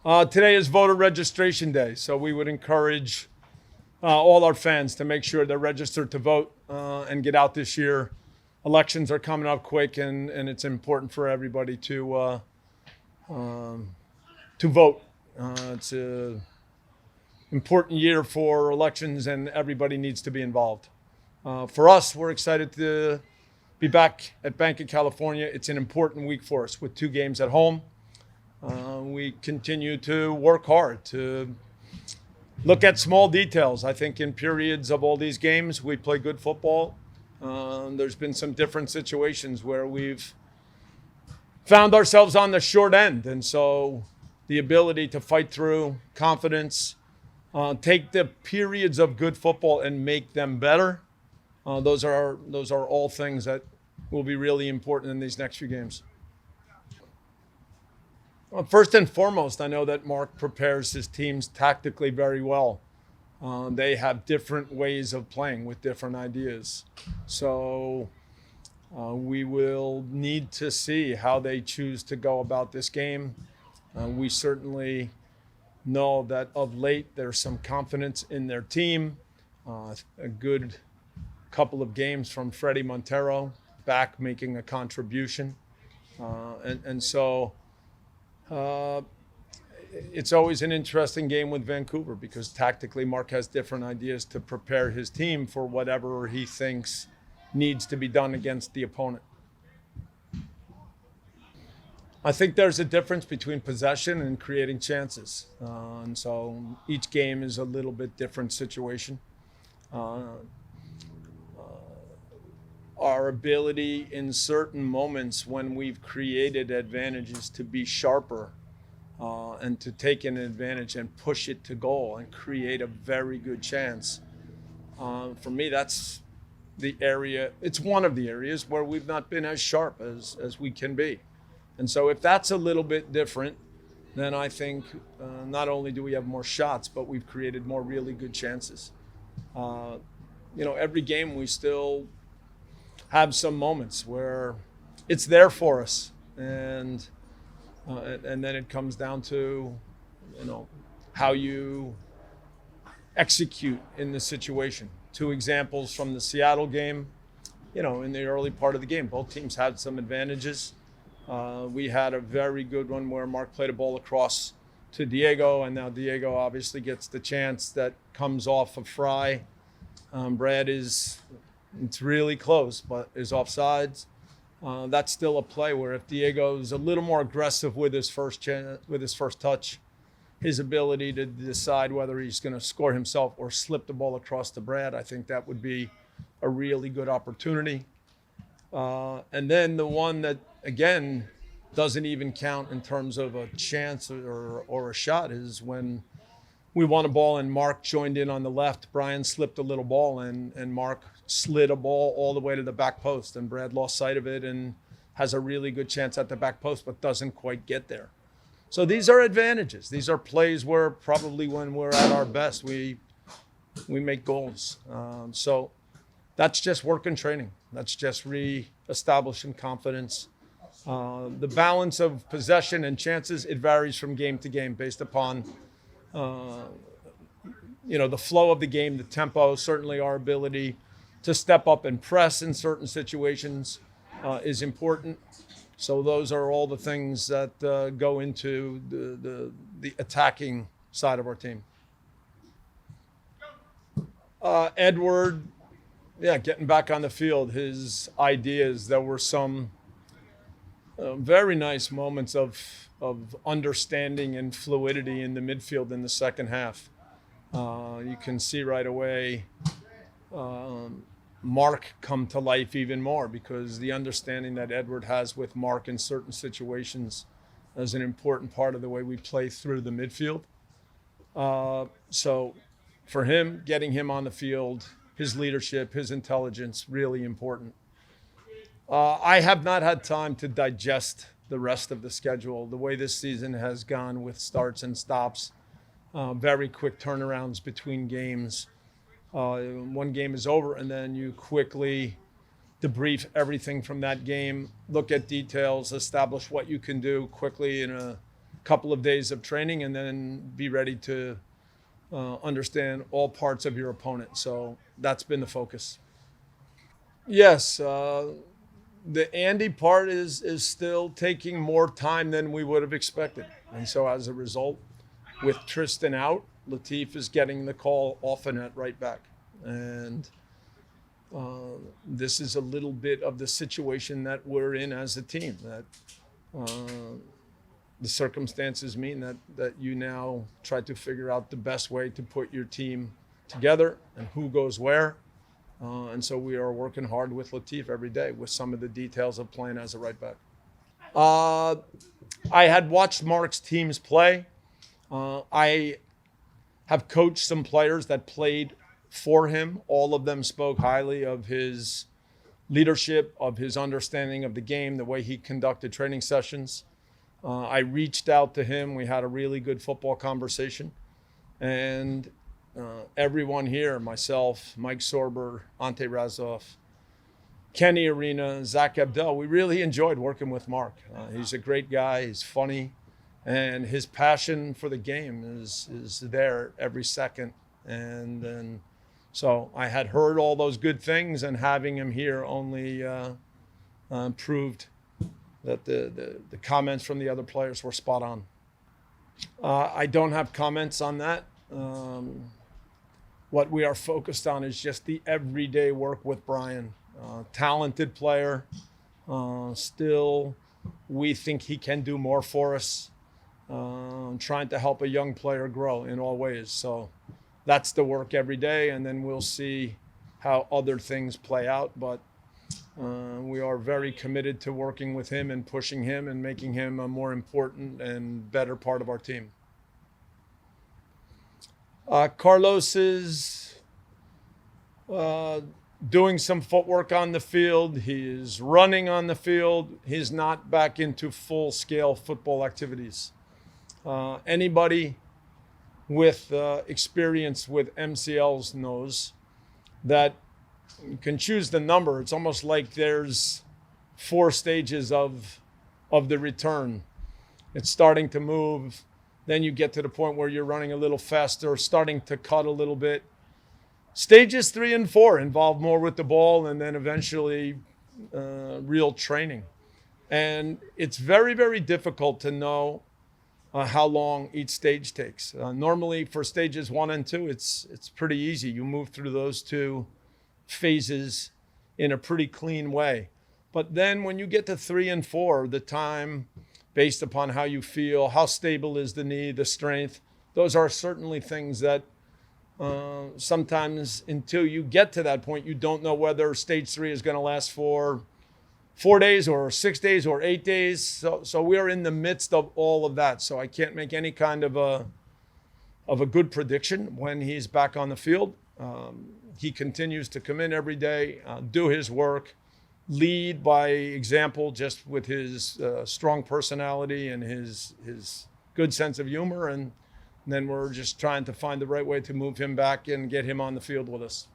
Today is voter registration day, so we would encourage all our fans to make sure they're registered to vote and get out this year. Elections are coming up quick, and it's important for everybody to vote. It's an important year for elections, and everybody needs to be involved. For us, we're excited to be back at Bank of California. It's an important week for us with 2 games at home. We continue to work hard to look at small details. I think in periods of all these games, we play good football. There's been some different situations where we've found ourselves on the short end. And so the ability to fight through, confidence, take the periods of good football and make them better. Those are all things that will be really important in these next few games. Well, first and foremost, I know that Mark prepares his teams tactically very well. They have different ways of playing with different ideas. So we will need to see how they choose to go about this game. We certainly know that of late there's some confidence in their team. A good couple of games from Freddie Montero back making a contribution. So it's always an interesting game with Vancouver because tactically Mark has different ideas to prepare his team for whatever he thinks needs to be done against the opponent. I think there's a difference between possession and creating chances. And so each game is a little bit different situation. Our ability in certain moments when we've created advantages to be sharper and to take an advantage and push it to goal and create a very good chance. For me, that's the area. It's one of the areas where we've not been as sharp as we can be. And so if that's a little bit different, then I think not only do we have more shots, but we've created more really good chances. Every game we still have some moments where it's there for us, and then it comes down to how you execute in the situation. 2 examples from the Seattle game. In the early part of the game, both teams had some advantages. We had a very good one where Mark played a ball across to Diego, and now Diego obviously gets the chance that comes off of Fry. Brad it's really close, but is offsides. That's still a play where if Diego's a little more aggressive with his first touch, his ability to decide whether he's going to score himself or slip the ball across to Brad, I think that would be a really good opportunity. And then the one that, again, doesn't even count in terms of a chance or a shot is when we won a ball and Mark joined in on the left. Brian slipped a little ball and Mark slid a ball all the way to the back post, and Brad lost sight of it and has a really good chance at the back post but doesn't quite get there. So these are advantages. These are plays where probably when we're at our best, we make goals. So that's just work and training. That's just re-establishing confidence. The balance of possession and chances, it varies from game to game based upon the flow of the game, the tempo. Certainly our ability to step up and press in certain situations is important. So those are all the things that go into the attacking side of our team. Edward, getting back on the field, his ideas, there were some very nice moments of understanding and fluidity in the midfield in the second half. You can see right away Mark come to life even more because the understanding that Edward has with Mark in certain situations is an important part of the way we play through the midfield. So for him, getting him on the field, his leadership, his intelligence, really important. I have not had time to digest the rest of the schedule. The way this season has gone with starts and stops, very quick turnarounds between games. One game is over, and then you quickly debrief everything from that game, look at details, establish what you can do quickly in couple of days of training and then be ready to understand all parts of your opponent. So that's been the focus. Yes, the Andy part is still taking more time than we would have expected. And so as a result, with Tristan out, Latif is getting the call often at right back. And this is a little bit of the situation that we're in as a team, that the circumstances mean that you now try to figure out the best way to put your team together and who goes where. And so we are working hard with Latif every day with some of the details of playing as a right back. I had watched Mark's teams play. I have coached some players that played for him. All of them spoke highly of his leadership, of his understanding of the game, the way he conducted training sessions. I reached out to him. We had a really good football conversation. And everyone here, myself, Mike Sorber, Ante Razov, Kenny Arena, Zach Abdel, we really enjoyed working with Mark. He's a great guy. He's funny. And his passion for the game is there every second. And so I had heard all those good things, and having him here only proved that the comments from the other players were spot on. I don't have comments on that. What we are focused on is just the everyday work with Brian. Talented player. Still, we think he can do more for us. Trying to help a young player grow in all ways. So that's the work every day, and then we'll see how other things play out. But we are very committed to working with him and pushing him and making him a more important and better part of our team. Carlos is doing some footwork on the field. He is running on the field. He's not back into full-scale football activities. Anybody with experience with MCLs knows that you can choose the number. It's almost like there's 4 stages of the return. It's starting to move. Then you get to the point where you're running a little faster, starting to cut a little bit. Stages 3 and 4 involve more with the ball, and then eventually real training. And it's very, very difficult to know how long each stage takes. Normally for stages 1 and 2, it's pretty easy. You move through those 2 phases in a pretty clean way. But then when you get to 3 and 4, the time, based upon how you feel, how stable is the knee, the strength, those are certainly things that sometimes until you get to that point, you don't know whether stage 3 is going to last for 4 days or 6 days or 8 days. So we are in the midst of all of that. So I can't make any kind of a good prediction when he's back on the field. He continues to come in every day, do his work, lead by example, just with his strong personality and his good sense of humor. And then we're just trying to find the right way to move him back and get him on the field with us.